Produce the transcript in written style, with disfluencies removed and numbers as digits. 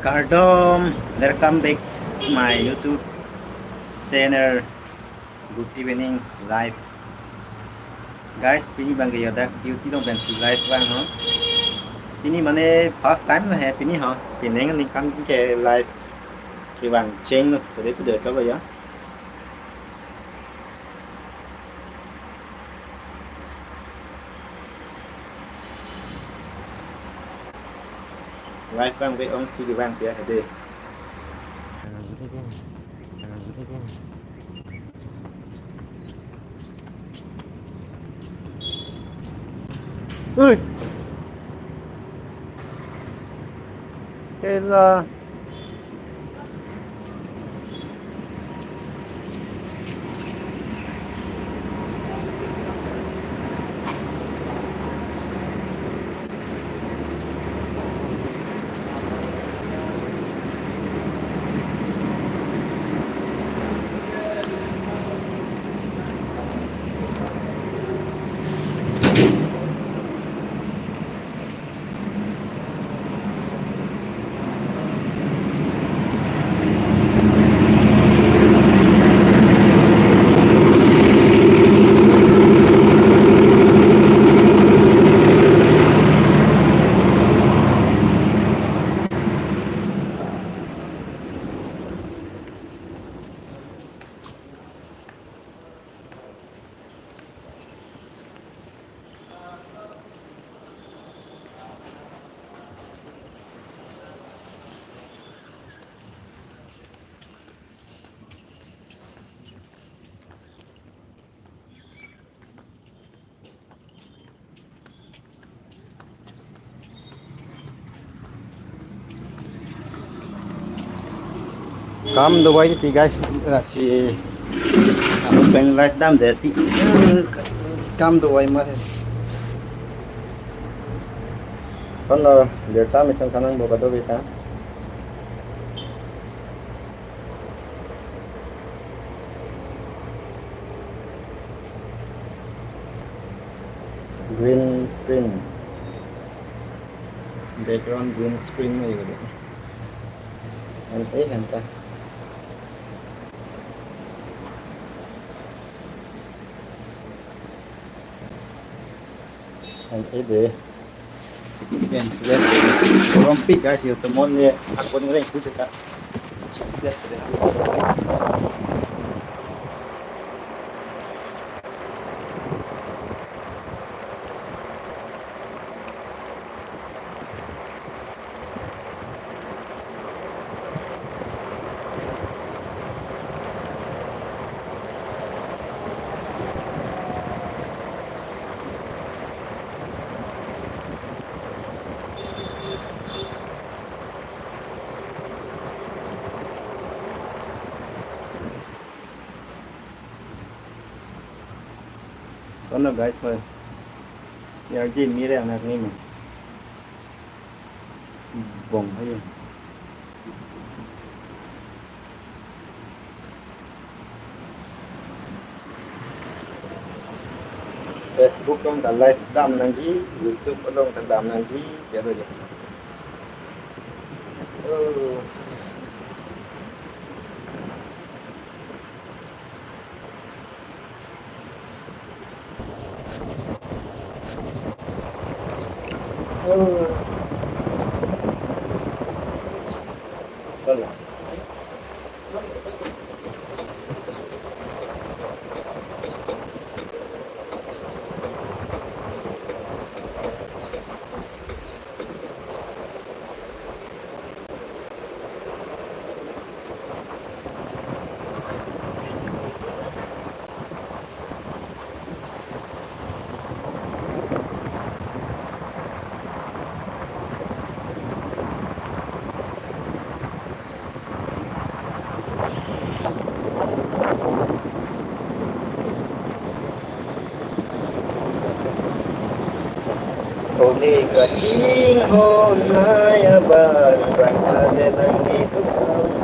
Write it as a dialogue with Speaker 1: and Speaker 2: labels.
Speaker 1: Kardom, welcome back to my YouTube channel. Good evening, live. Guys, pini bang gaya dak duty dong ben si live bang ho. Pini mane first time là hè pini ho. Pini ngan ni kan ke live ki bang cheng no. Tade tu de ka ba ya. Live bang với ông si bang kia hade. Ui. Cái là cam do vậy thì guys là si bên live đam để thì cam do vậy mà. Son là để ta mình sang sang bộ cái đó vậy ta. Green screen, background green screen này vậy. Anh thấy hình ta. Anh thấy để yang sudah rompik guys ya teman ya aku ngering itu kita sudah Sono guys thôi. Giờ gì mi đây là nghe mà. Bông hay gì. Facebook dong tak live dam nanti, YouTube dong tak dam nanti, ya begitu. Betul. Kacing hon naya bar berada di tukang